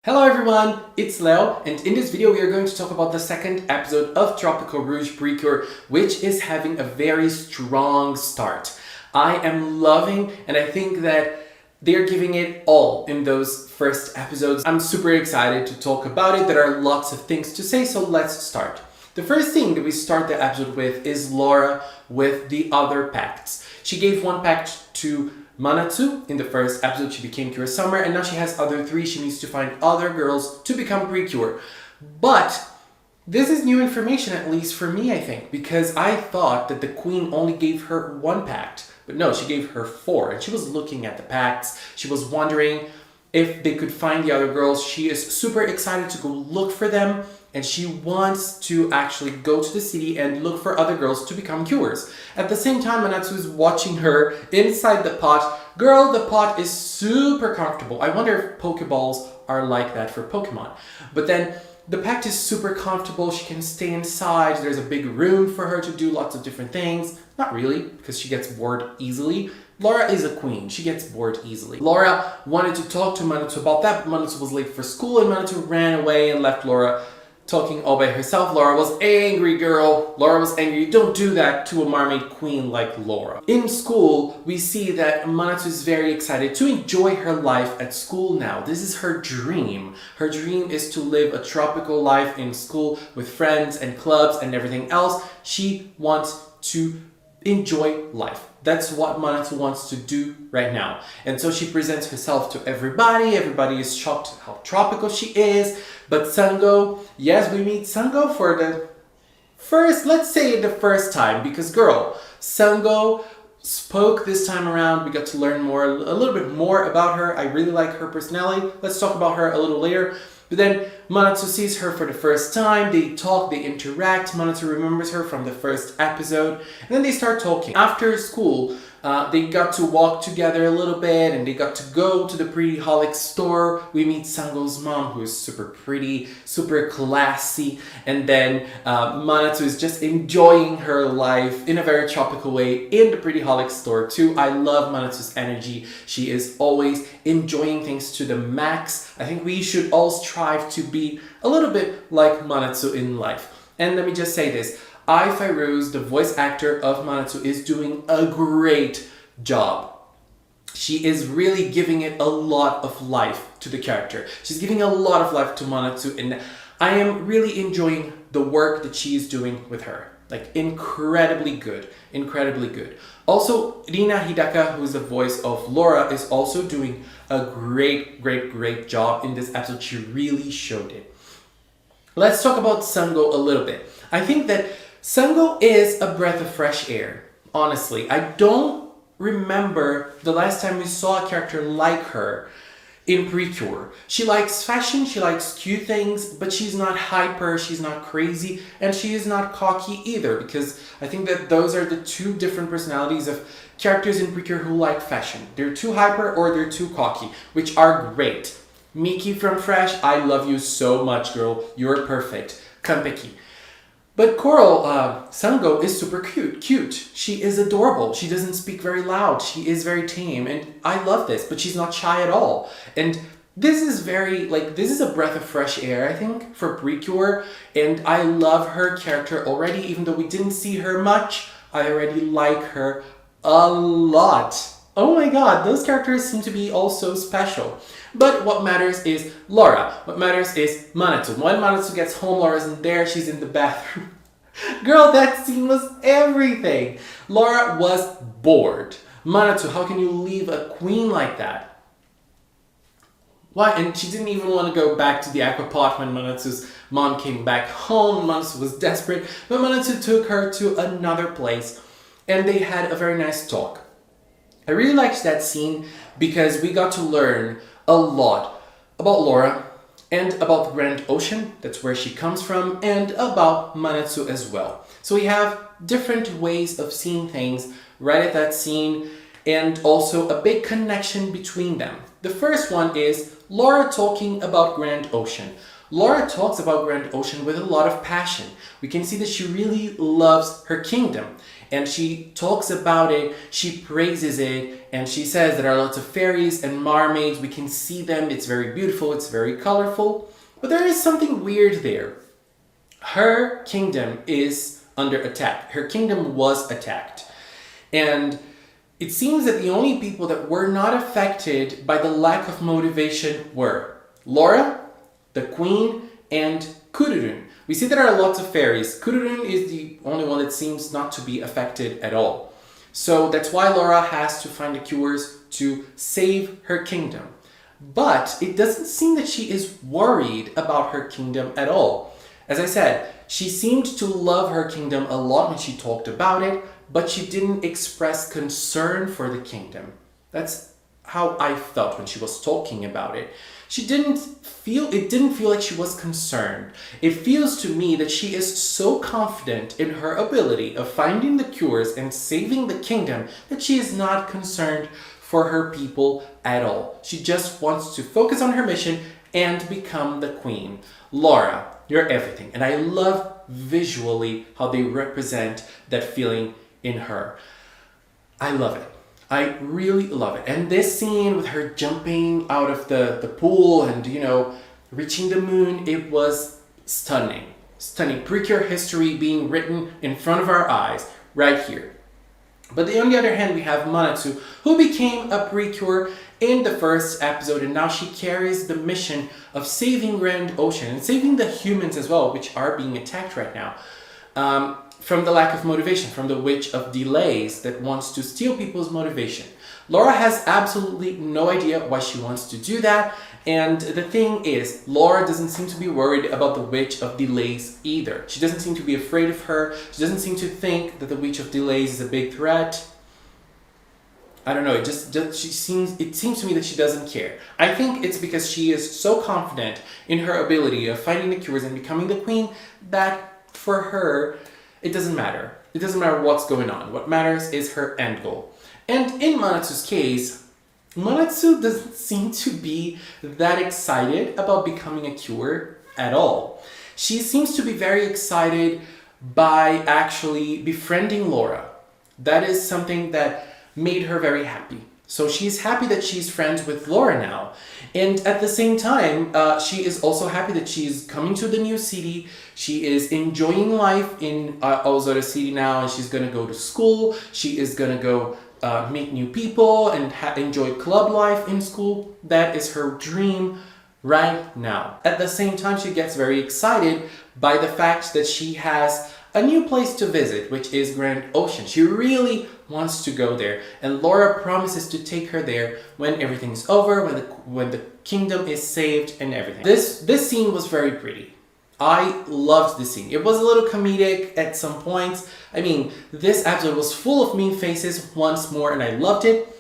Hello everyone, it's Leo, and in this video we are going to talk about the second episode of Tropical-Rouge Precure, which is having a very strong start. I am loving, and I think that they're giving it all in those first episodes. I'm super excited to talk about it. There are lots of things to say, so let's start. The first thing that we start the episode with is Laura with the other pacts. She gave one pact to Manatsu. In the first episode she became Cure Summer, and now she has other three. She needs to find other girls to become Precure. But this is new information, at least for me, I think, because I thought that the queen only gave her one pact. But no, she gave her four, and she was looking at the pacts. She was wondering if they could find the other girls. She is super excited to go look for them, and she wants to actually go to the city and look for other girls to become cures. At the same time, Manatsu is watching her inside the pot. Girl, the pot is super comfortable. I wonder if Pokeballs are like that for Pokemon. But then the pact is super comfortable. She can stay inside. There's a big room for her to do lots of different things. Not really, because she gets bored easily. Laura is a queen. She gets bored easily. Laura wanted to talk to Manatsu about that, but Manatsu was late for school, and Manatsu ran away and left Laura talking all by herself. Laura was angry, girl. Laura was angry. Don't do that to a mermaid queen like Laura. In school, we see that Manatsu is very excited to enjoy her life at school now. This is her dream. Her dream is to live a tropical life in school with friends and clubs and everything else. She wants to enjoy life. That's what Manatsu wants to do right now. And so she presents herself to everybody. Everybody is shocked how tropical she is. But Sango, yes, we meet Sango for the first, let's say the first time, because girl, Sango spoke this time around. We got to learn a little bit more about her. I really like her personality. Let's talk about her a little later. But then Manatsu sees her for the first time. They talk, they interact. Manatsu remembers her from the first episode. And then they start talking. After school, they got to walk together a little bit, and they got to go to the Pretty Holic store. We meet Sango's mom, who is super pretty, super classy. And then Manatsu is just enjoying her life in a very tropical way in the Pretty Holic store too. I love Manatsu's energy. She is always enjoying things to the max. I think we should all strive to be a little bit like Manatsu in life. And let me just say this. Fairuz, the voice actor of Manatsu, is doing a great job. She is really giving it a lot of life to the character. She's giving a lot of life to Manatsu, and I am really enjoying the work that she is doing with her. Like, incredibly good. Incredibly good. Also, Rina Hidaka, who is the voice of Laura, is also doing a great job in this episode. She really showed it. Let's talk about Sango a little bit. I think that Sango is a breath of fresh air. Honestly, I don't remember the last time we saw a character like her in Precure. She likes fashion, she likes cute things, but she's not hyper, she's not crazy, and she is not cocky either, because I think that those are the two different personalities of characters in Precure who like fashion. They're too hyper or they're too cocky, which are great. Miki from Fresh, I love you so much, girl. You're perfect. Kanpeki. But Coral, Sango is super cute. She is adorable. She doesn't speak very loud. She is very tame, and I love this, but she's not shy at all. And this is this is a breath of fresh air, I think, for Precure, and I love her character already. Even though we didn't see her much, I already like her a lot. Oh my god, those characters seem to be all so special. But what matters is Laura. What matters is Manatsu. When Manatsu gets home, Laura isn't there. She's in the bathroom. Girl, that scene was everything. Laura was bored. Manatsu, how can you leave a queen like that? Why? And she didn't even want to go back to the aquapot when Manatsu's mom came back home. Manatsu was desperate. But Manatsu took her to another place, and they had a very nice talk. I really liked that scene because we got to learn a lot about Laura and about the Grand Ocean, that's where she comes from, and about Manatsu as well. So we have different ways of seeing things right at that scene, and also a big connection between them. The first one is Laura talking about Grand Ocean. Laura talks about Grand Ocean with a lot of passion. We can see that she really loves her kingdom. And she talks about it, she praises it, and she says there are lots of fairies and mermaids. We can see them, it's very beautiful, it's very colorful. But there is something weird there. Her kingdom is under attack. Her kingdom was attacked. And it seems that the only people that were not affected by the lack of motivation were Laura, the queen, and Kururun. We see there are lots of fairies. Kururun is the only one that seems not to be affected at all. So that's why Laura has to find the cures to save her kingdom. But it doesn't seem that she is worried about her kingdom at all. As I said, she seemed to love her kingdom a lot when she talked about it, but she didn't express concern for the kingdom. That's how I felt when she was talking about it. It didn't feel like she was concerned. It feels to me that she is so confident in her ability of finding the cures and saving the kingdom that she is not concerned for her people at all. She just wants to focus on her mission and become the queen. Laura, you're everything. And I love visually how they represent that feeling in her. I love it. I really love it. And this scene with her jumping out of the pool and, reaching the moon, it was stunning. Stunning. Precure history being written in front of our eyes right here. But on the other hand, we have Manatsu, who became a Precure in the first episode, and now she carries the mission of saving Grand Ocean and saving the humans as well, which are being attacked right now. From the lack of motivation, from the witch of delays that wants to steal people's motivation. Laura has absolutely no idea why she wants to do that. And the thing is, Laura doesn't seem to be worried about the witch of delays either. She doesn't seem to be afraid of her. She doesn't seem to think that the witch of delays is a big threat. I don't know, it seems to me that she doesn't care. I think it's because she is so confident in her ability of finding the cures and becoming the queen that for her, it doesn't matter. It doesn't matter what's going on. What matters is her end goal. And in Manatsu's case, Manatsu doesn't seem to be that excited about becoming a cure at all. She seems to be very excited by actually befriending Laura. That is something that made her very happy. So she's happy that she's friends with Laura now. And at the same time, she is also happy that she's coming to the new city. She is enjoying life in Ozora City now, and she's going to go to school. She is going to go meet new people and enjoy club life in school. That is her dream right now. At the same time, she gets very excited by the fact that she has a new place to visit, which is Grand Ocean. She really wants to go there, and Laura promises to take her there when everything's over, when the kingdom is saved and everything. This scene was very pretty. I loved this scene. It was a little comedic at some points. I mean, this episode was full of mean faces once more, and I loved it.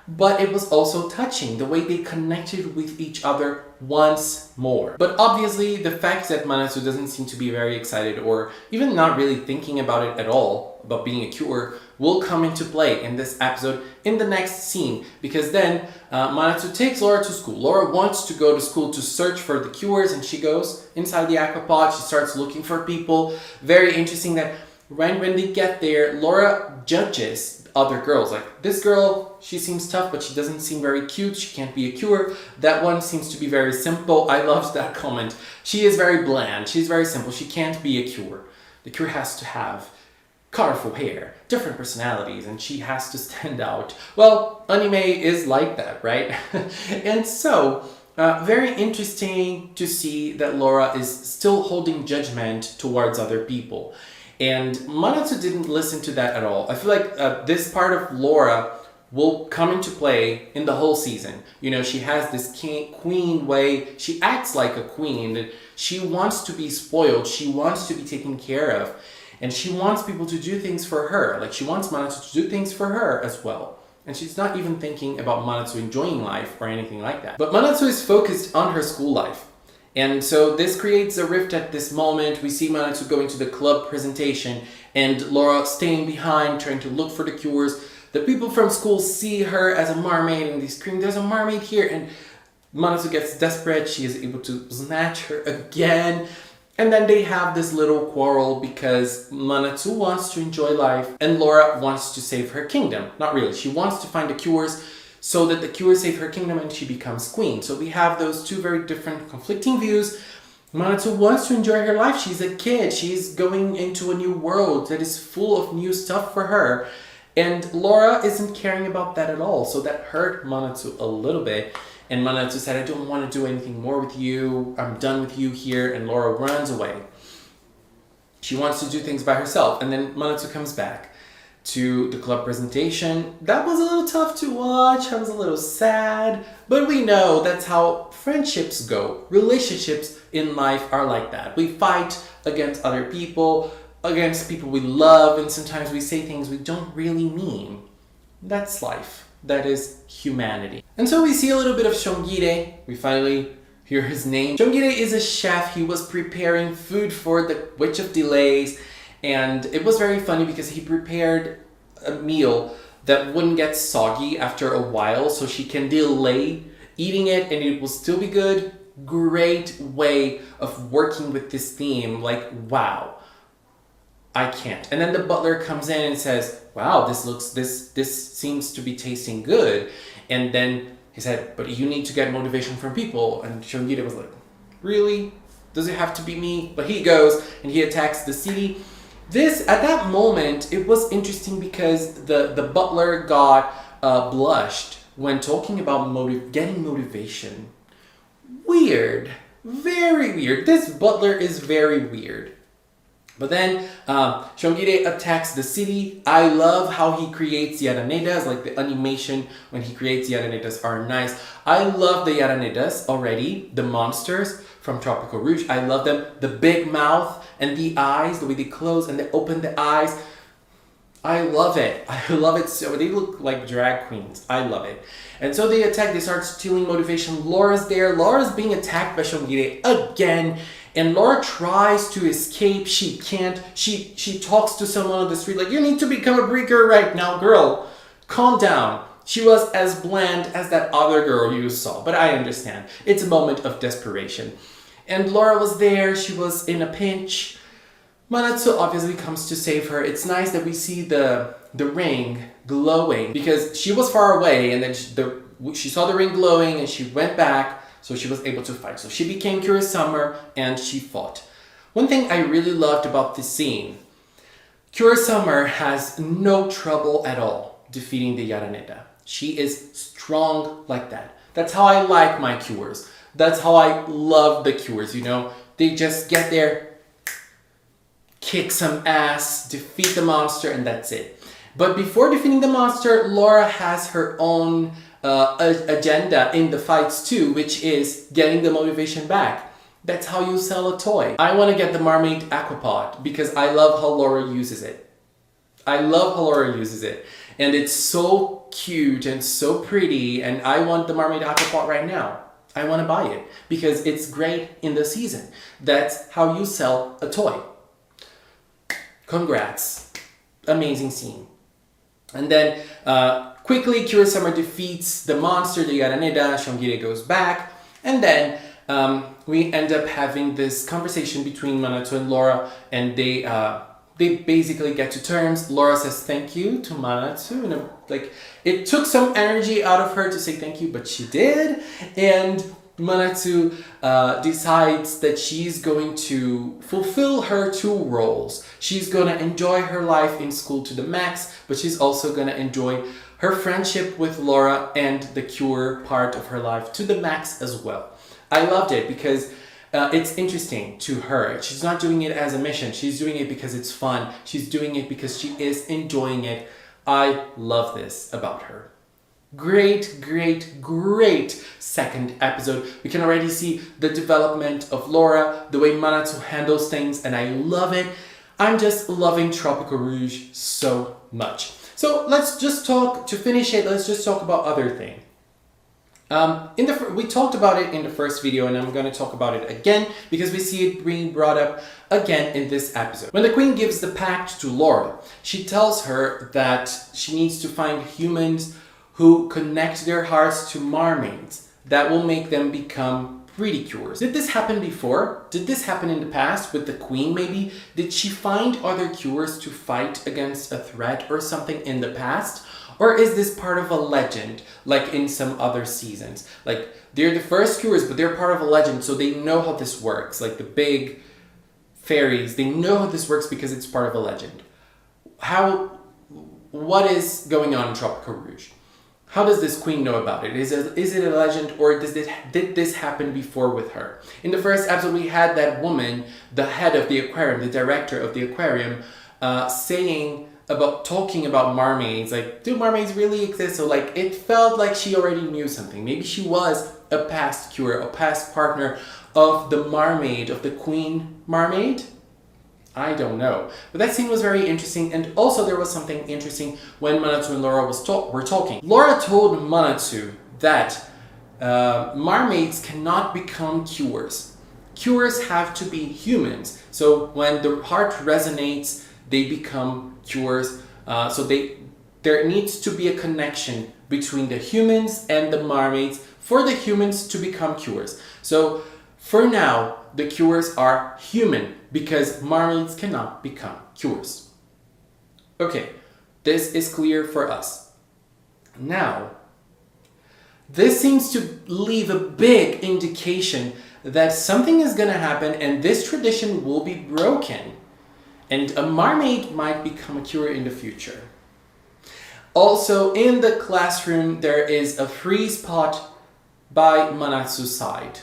But it was also touching, the way they connected with each other once more. But obviously, the fact that Manatsu doesn't seem to be very excited or even not really thinking about it at all, about being a cure, will come into play in this episode in the next scene. Because then Manatsu takes Laura to school. Laura wants to go to school to search for the cures, and she goes inside the aquapod. She starts looking for people. Very interesting that when they get there, Laura judges other girls. Like, this girl, she seems tough, but she doesn't seem very cute. She can't be a cure. That one seems to be very simple. I loved that comment. She is very bland. She's very simple. She can't be a cure. The cure has to have colorful hair, different personalities, and she has to stand out. Well, anime is like that, right? And so, very interesting to see that Laura is still holding judgment towards other people. And Manatsu didn't listen to that at all. I feel like this part of Laura will come into play in the whole season. You know, she has this queen way. She acts like a queen. She wants to be spoiled. She wants to be taken care of. And she wants people to do things for her. Like, she wants Manatsu to do things for her as well. And she's not even thinking about Manatsu enjoying life or anything like that. But Manatsu is focused on her school life. And so this creates a rift at this moment. We see Manatsu going to the club presentation and Laura staying behind, trying to look for the cures. The people from school see her as a mermaid and they scream, "There's a mermaid here!" And Manatsu gets desperate, she is able to snatch her again. And then they have this little quarrel because Manatsu wants to enjoy life and Laura wants to save her kingdom. Not really, she wants to find the cures so that the cures save her kingdom and she becomes queen. So we have those two very different conflicting views. Manatsu wants to enjoy her life. She's a kid. She's going into a new world that is full of new stuff for her. And Laura isn't caring about that at all. So that hurt Manatsu a little bit. And Manatsu said, I don't want to do anything more with you. I'm done with you here. And Laura runs away. She wants to do things by herself. And then Manatsu comes back to the club presentation. That was a little tough to watch. I was a little sad. But we know that's how friendships go. Relationships in life are like that. We fight against other people, against people we love, and sometimes we say things we don't really mean. That's life. That is humanity. And so we see a little bit of Shongire. We finally hear his name. Shongire is a chef. He was preparing food for the Witch of Delays. And it was very funny because he prepared a meal that wouldn't get soggy after a while, so she can delay eating it and it will still be good. Great way of working with this theme. Like, wow, I can't. And then the butler comes in and says, wow, this seems to be tasting good. And then he said, but you need to get motivation from people. And Shongire was like, really? Does it have to be me? But he goes and he attacks the city. At that moment, it was interesting because the butler got blushed when talking about getting motivation. Weird. Very weird. This butler is very weird. But then Shongire attacks the city. I love how he creates Yaranedas, like the animation when he creates Yaranedas are nice. I love the Yaranedas already, the monsters from Tropical-Rouge. I love them. The big mouth and the eyes, the way they close and they open the eyes. I love it. I love it so. They look like drag queens. I love it. And so they attack. They start stealing motivation. Laura's there. Laura's being attacked by Shongire again. And Laura tries to escape. She can't. She talks to someone on the street like, you need to become a breaker right now, girl. Calm down. She was as bland as that other girl you saw. But I understand. It's a moment of desperation. And Laura was there. She was in a pinch. Manatsu obviously comes to save her. It's nice that we see the ring glowing because she was far away and then she saw the ring glowing and she went back, so she was able to fight. So she became Curious Summer and she fought. One thing I really loved about this scene, Curious Summer has no trouble at all defeating the Yaraneda. She is strong like that. That's how I like my cures. That's how I love the cures, you know? They just get there, kick some ass, defeat the monster, and that's it. But before defeating the monster, Laura has her own agenda in the fights too, which is getting the motivation back. That's how you sell a toy. I want to get the Marmite Aquapod because I love how Laura uses it. I love how Laura uses it. And it's so cute and so pretty, and I want the Marmite Aquapod right now. I want to buy it because it's great in the season. That's how you sell a toy. Congrats. Amazing scene. And then quickly Curious Summer defeats the monster, the Yaraneda. Shongire goes back. And then we end up having this conversation between Manatsu and Laura, and they basically get to terms. Laura says thank you to Manatsu. You know, like, it took some energy out of her to say thank you, but she did. And Manatsu decides that she's going to fulfill her two roles. She's going to enjoy her life in school to the max, but she's also going to enjoy her friendship with Laura and the cure part of her life to the max as well. I loved it because it's interesting to her. She's not doing it as a mission. She's doing it because it's fun. She's doing it because she is enjoying it. I love this about her. Great, great, great second episode. We can already see the development of Laura, the way Manatsu handles things, and I love it. I'm just loving Tropical-Rouge so much. So let's just talk, to finish it, let's just talk about other things. We talked about it in the first video, and I'm going to talk about it again because we see it being brought up again in this episode. When the queen gives the pact to Laura, she tells her that she needs to find humans who connect their hearts to mermaids. that will make them become pretty cures. Did this happen before? Did this happen in the past with the queen maybe? Did she find other cures to fight against a threat or something in the past? Or is this part of a legend, like in some other seasons? Like, they're the first cures, but they're part of a legend, so they know how this works. Like the big fairies, they know how this works because it's part of a legend. What is going on in Tropical Rouge? How does this queen know about it? Is it a legend, or did this happen before with her? In the first episode, we had that woman, the head of the aquarium, the director of the aquarium, talking about mermaids. Like, do mermaids really exist? So like, it felt like she already knew something. Maybe she was a past cure, a past partner of the mermaid, of the queen mermaid? I don't know. But that scene was very interesting, and also there was something interesting when Manatsu and Laura were talking. Laura told Manatsu that mermaids cannot become cures. Cures have to be humans. So when the heart resonates, they become cures. There needs to be a connection between the humans and the mermaids for the humans to become cures. So for now, the cures are human because mermaids cannot become cures. Okay, this is clear for us. Now, this seems to leave a big indication that something is going to happen and this tradition will be broken. And a mermaid might become a cure in the future. Also, in the classroom, there is a free spot by Manatsu's side.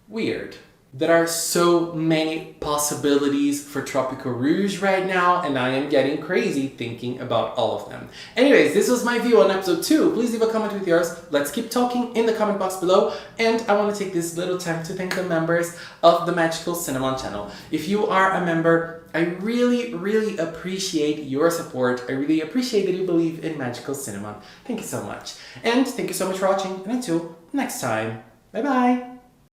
Weird. There are so many possibilities for Tropical Rouge right now, and I am getting crazy thinking about all of them. Anyways, this was my view on episode 2. Please leave a comment with yours. Let's keep talking in the comment box below. And I want to take this little time to thank the members of the Magical Cinnamon channel. If you are a member, I really, really appreciate your support. I really appreciate that you believe in Magical Cinnamon. Thank you so much. And thank you so much for watching, and until next time, bye bye!